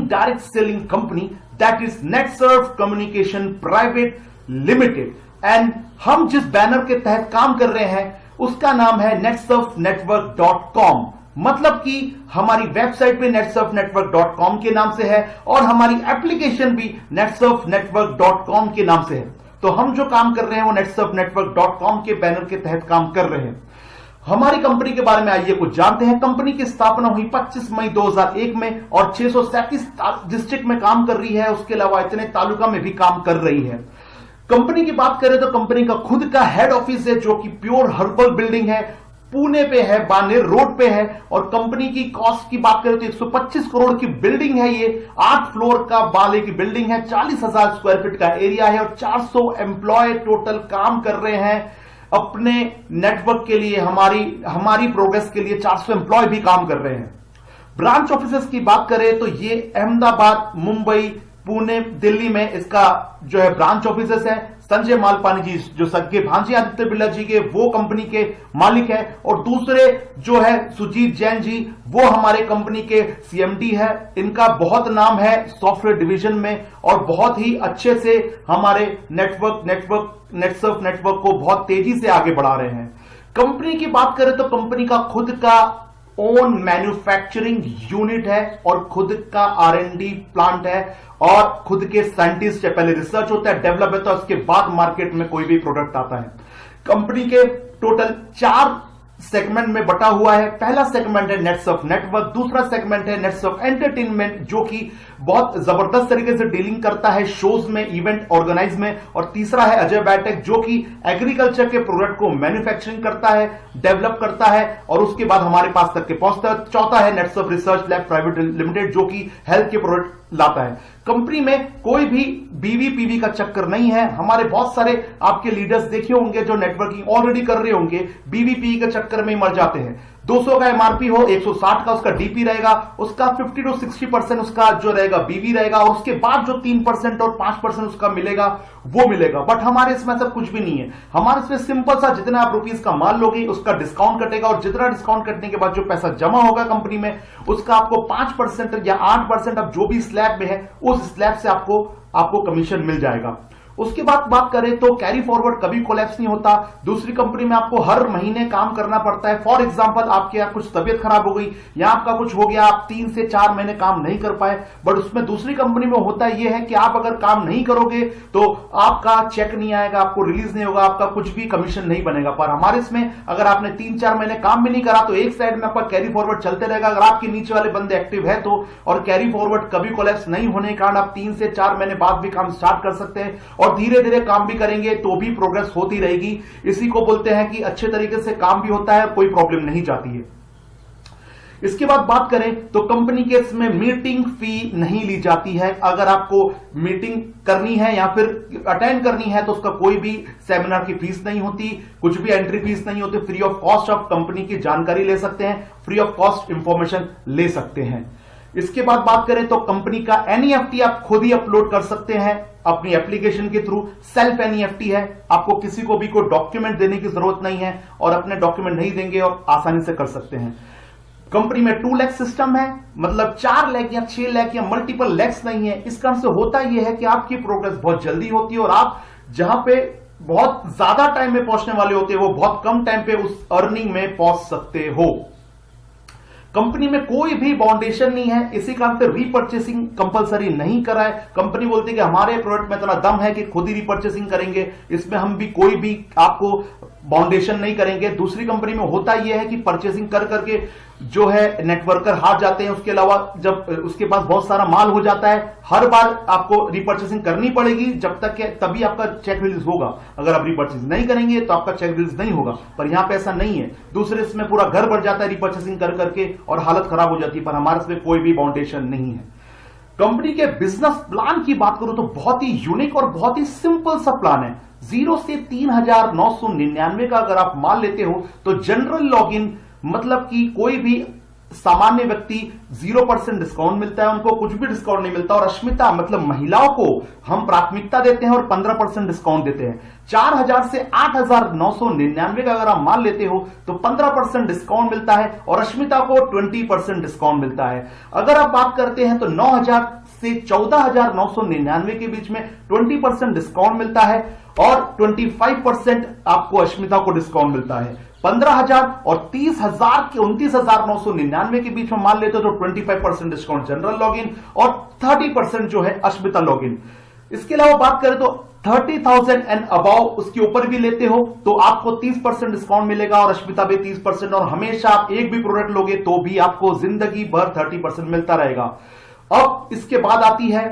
direct selling company, that is NetServe Communication Private Limited. And हम जिस banner के तहत काम कर रहे हैं उसका नाम है netsurfnetwork.com। मतलब कि हमारी वेबसाइट पे netsurfnetwork.com के नाम से है और हमारी एप्लीकेशन भी netsurfnetwork.com के नाम से है। तो हम जो काम कर रहे हैं वो netsurfnetwork.com के बैनर के तहत काम कर रहे हैं। हमारी कंपनी के बारे में आइए कुछ जानते हैं। कंपनी की स्थापना हुई 25 मई 2001 में और 637 डिस्ट्रिक्ट में काम कर रही है। उसके अलावा इतने तालुका में भी काम कर रही है। कंपनी की बात करें तो कंपनी का खुद का हेड ऑफिस है जो कि प्योर हर्बल बिल्डिंग है, पुणे पे है, बानेर रोड पे है। और कंपनी की कॉस्ट की बात करें तो 125 करोड़ की बिल्डिंग है। ये 8 फ्लोर का बाले की बिल्डिंग है, 40,000 स्क्वायर फीट का एरिया है और 400 एम्प्लॉय टोटल काम कर रहे हैं अपने नेटवर्क के लिए। हमारी प्रोग्रेस के लिए 400 एम्प्लॉय भी काम कर रहे हैं। ब्रांच ऑफिसेस की बात करें तो ये अहमदाबाद, मुंबई, पुणे, दिल्ली में इसका जो है ब्रांच ऑफिसेस है। संजय मालपानी जी जो सगे भांजी आदित्य बिरला जी के वो कंपनी के मालिक है और दूसरे जो है सुजीत जैन जी वो हमारे कंपनी के सीएमडी है। इनका बहुत नाम है सॉफ्टवेयर डिवीजन में और बहुत ही अच्छे से हमारे नेटसर्फ नेटवर्क को बहुत तेजी से आगे बढ़ा रहे हैं। कंपनी की बात करें तो कंपनी का खुद का ओन मैन्युफैक्चरिंग यूनिट है और खुद का R&D प्लांट है और खुद के साइंटिस्ट है। पहले रिसर्च होता है, डेवलप होता है, उसके बाद मार्केट में कोई भी प्रोडक्ट आता है। कंपनी के टोटल 4 सेगमेंट में बटा हुआ है। पहला सेगमेंट है नेटसर्फ नेटवर्क, दूसरा सेगमेंट है नेटसर्फ एंटरटेनमेंट जो कि बहुत जबरदस्त तरीके से डीलिंग करता है शोज में, इवेंट ऑर्गेनाइज में, और तीसरा है अजय बायोटेक जो कि एग्रीकल्चर के प्रोडक्ट को मैन्युफैक्चरिंग करता है, डेवलप करता है और उसके बाद हमारे पास तक के पहुंचता है। चौथा है Netsurf research lab private limited जो कि हेल्थ के प्रोडक्ट लाता है। कंपनी में कोई भी बीवीपीवी का चक्कर नहीं है। हमारे बहुत सारे आपके लीडर्स देखे होंगे जो नेटवर्किंग ऑलरेडी कर रहे होंगे, बीवीपीवी के चक्कर में ही मर जाते हैं। 200 का एमआरपी हो, 160 का उसका डीपी रहेगा, उसका 50 to 60% उसका जो रहेगा बीवी रहेगा और उसके बाद जो 3% और 5% उसका मिलेगा वो मिलेगा। बट हमारे इसमें सब कुछ भी नहीं है। हमारे इसमें सिंपल सा जितना आप रुपीस का माल लोगे उसका डिस्काउंट कटेगा और जितना डिस्काउंट कटने के बाद जो पैसा जमा होगा कंपनी में उसका आपको 5% या 8% अब जो भी स्लैब में है उस स्लैब से आपको कमीशन मिल जाएगा। उसके बाद बात करें तो कैरी फॉरवर्ड कभी कोलैप्स नहीं होता। दूसरी कंपनी में आपको हर महीने काम करना पड़ता है। फॉर एग्जांपल आपके यहाँ कुछ तबियत खराब हो गई या आपका कुछ हो गया, आप 3 से 4 महीने काम नहीं कर पाए, बट उसमें दूसरी कंपनी में होता यह है कि आप अगर काम नहीं करोगे तो आपका चेक नहीं आएगा, आपको रिलीज नहीं होगा, आपका कुछ भी कमीशन नहीं बनेगा। पर हमारे इसमें अगर आपने 3-4 महीने काम भी नहीं करा तो एक साइड में आपका कैरी फॉरवर्ड चलते रहेगा। अगर आपके नीचे वाले बंदे एक्टिव है तो, और कैरी फॉरवर्ड कभी कोलैप्स नहीं होने के कारण आप 3 से 4 महीने बाद भी काम स्टार्ट कर सकते हैं और धीरे धीरे काम भी करेंगे तो भी प्रोग्रेस होती रहेगी। इसी को बोलते हैं कि अच्छे तरीके से काम भी होता है, कोई प्रॉब्लम नहीं जाती है। इसके बाद बात करें तो कंपनी के इसमें मीटिंग फी नहीं ली जाती है। अगर आपको मीटिंग करनी है या फिर अटेंड करनी है तो उसका कोई भी सेमिनार की फीस नहीं होती, कुछ भी एंट्री फीस नहीं होती। फ्री ऑफ कॉस्ट आप कंपनी की जानकारी ले सकते हैं, फ्री ऑफ कॉस्ट इंफॉर्मेशन ले सकते हैं। इसके बाद बात करें तो कंपनी का एनईएफटी आप खुद ही अपलोड कर सकते हैं अपनी एप्लीकेशन के थ्रू। सेल्फ एनईएफटी है, आपको किसी को भी कोई डॉक्यूमेंट देने की जरूरत नहीं है और अपने डॉक्यूमेंट नहीं देंगे और आसानी से कर सकते हैं। कंपनी में 2 लाख सिस्टम है, मतलब 4 लाख या 6 लाख या मल्टीपल लैक्स नहीं है। इस कारण से होता यह है कि आपकी प्रोग्रेस बहुत जल्दी होती है और आप जहां पे बहुत ज्यादा टाइम में पहुंचने वाले होते हैं वो बहुत कम टाइम पे उस अर्निंग में पहुंच सकते हो। कंपनी में कोई भी बाउंडेशन नहीं है, इसी कारण से रीपर्चेसिंग कंपलसरी नहीं करा है। कंपनी बोलती है कि हमारे प्रोडक्ट में इतना दम है कि खुद ही रीपर्चेसिंग करेंगे, इसमें हम भी कोई भी आपको बाउंडेशन नहीं करेंगे। दूसरी कंपनी में होता यह है कि परचेसिंग कर करके जो है नेटवर्कर हार जाते हैं। उसके अलावा जब उसके पास बहुत सारा माल हो जाता है हर बार आपको रीपर्चेसिंग करनी पड़ेगी जब तक तभी आपका चेक रिलीज होगा। अगर आप रीपर्चेसिंग नहीं करेंगे तो आपका चेक रिलीज नहीं होगा, पर यहां पे ऐसा नहीं है। दूसरे इसमें पूरा घर भर जाता है रीपर्चेसिंग कर करके और हालत खराब हो जाती है, पर हमारे इसमें कोई भी बाउंडेशन नहीं है। कंपनी के बिजनेस प्लान की बात करूं तो बहुत ही यूनिक और बहुत ही सिंपल सा प्लान है। 0 से 3,999 का अगर आप माल लेते हो तो जनरल लॉगिन मतलब कि कोई भी सामान्य व्यक्ति 0% डिस्काउंट मिलता है, उनको कुछ भी डिस्काउंट नहीं मिलता। और अश्मिता मतलब महिलाओं को हम प्राथमिकता देते हैं और 15% डिस्काउंट देते हैं। 4000 से 8999 का अगर आप मान लेते हो तो 15% डिस्काउंट मिलता है और अश्मिता को 20% डिस्काउंट मिलता है। अगर आप बात करते हैं तो 9000 से 14999 के बीच में 20% डिस्काउंट मिलता है और 25% आपको अश्मिता को डिस्काउंट मिलता है। 15,000 और 30,000 के 29,999 के बीच में मान लेते हो तो 25% डिस्काउंट जनरल लॉगिन और 30% जो है अश्मिता लॉगिन। इसके अलावा बात करें तो 30,000 एंड अबाव उसके ऊपर भी लेते हो तो आपको 30% डिस्काउंट मिलेगा और अश्मिता भी 30%। और हमेशा आप एक भी प्रोडक्ट लोगे तो भी आपको जिंदगी भर 30% मिलता रहेगा। अब इसके बाद आती है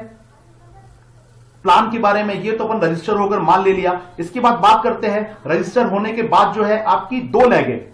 प्लान के बारे में। ये तो अपन रजिस्टर होकर मान ले लिया। इसके बाद बात करते हैं रजिस्टर होने के बाद जो है आपकी 2 लेग है।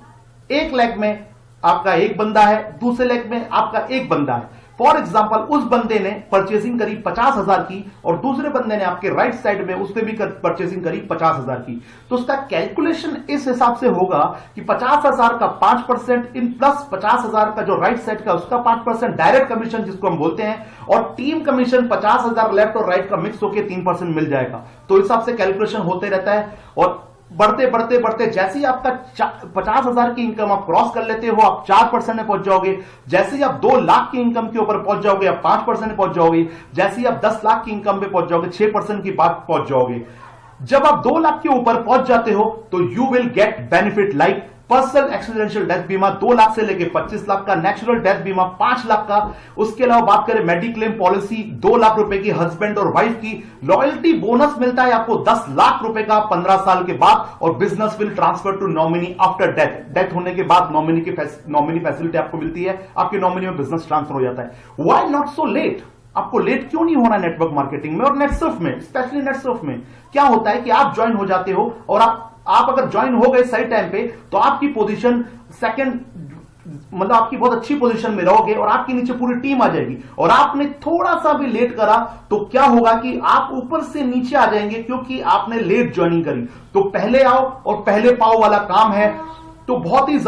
एक लेग में आपका एक बंदा है, दूसरे लेग में आपका एक बंदा है। फॉर एग्जाम्पल उस बंदे ने परचेसिंग करी 50,000 की और दूसरे बंदे ने आपके राइट साइड में उस पर भी परचेसिंग करी 50,000 की। तो उसका कैलकुलेशन इस हिसाब से होगा कि 50,000 का 5% इन प्लस 50,000 का जो राइट साइड का उसका 5% डायरेक्ट कमीशन जिसको हम बोलते हैं और टीम कमीशन 50,000 लेफ्ट और राइट का मिक्स होकर 3% मिल जाएगा। तो इस हिसाब से कैलकुलेशन होते रहता है और बढ़ते बढ़ते बढ़ते जैसे ही आपका 50,000 की इनकम आप क्रॉस कर लेते हो आप 4% में पहुंच जाओगे। जैसे ही आप 2 लाख की इनकम के ऊपर पहुंच जाओगे आप 5% में पहुंच जाओगे। जैसे ही आप 10 लाख की इनकम पे पहुंच जाओगे 6% की बात पहुंच जाओगे। जब आप 2 लाख के ऊपर पहुंच जाते हो तो you will get benefit like personal accidental death बीमा 2 लाख से लेकर 25 लाख का, नेचुरल डेथ बीमा 5 लाख का। उसके अलावा बात करें मेडिक्लेम पॉलिसी 2 लाख रुपए की हस्बैंड और वाइफ की। लॉयल्टी बोनस मिलता है आपको 10 लाख रुपए का 15 साल के बाद और business will transfer to nominee after death. Death होने के बाद नॉमिनी फैसिलिटी आपको मिलती है, आपके नॉमिनी में बिजनेस ट्रांसफर हो जाता है। Why not so let? आपको लेट क्यों नहीं होना नेटवर्क मार्केटिंग में और नेटसर्फ में, स्पेशली नेटसर्फ में। क्या होता है कि आप ज्वाइन हो जाते हो और आप अगर ज्वाइन हो गए सही टाइम पे तो आपकी पोजीशन सेकंड मतलब आपकी बहुत अच्छी पोजीशन में रहोगे और आपके नीचे पूरी टीम आ जाएगी। और आपने थोड़ा सा भी लेट करा तो क्या होगा कि आप ऊपर से नीचे आ जाएंगे क्योंकि आपने लेट ज्वाइनिंग करी। तो पहले आओ और पहले पाओ वाला काम है। तो बहुत ही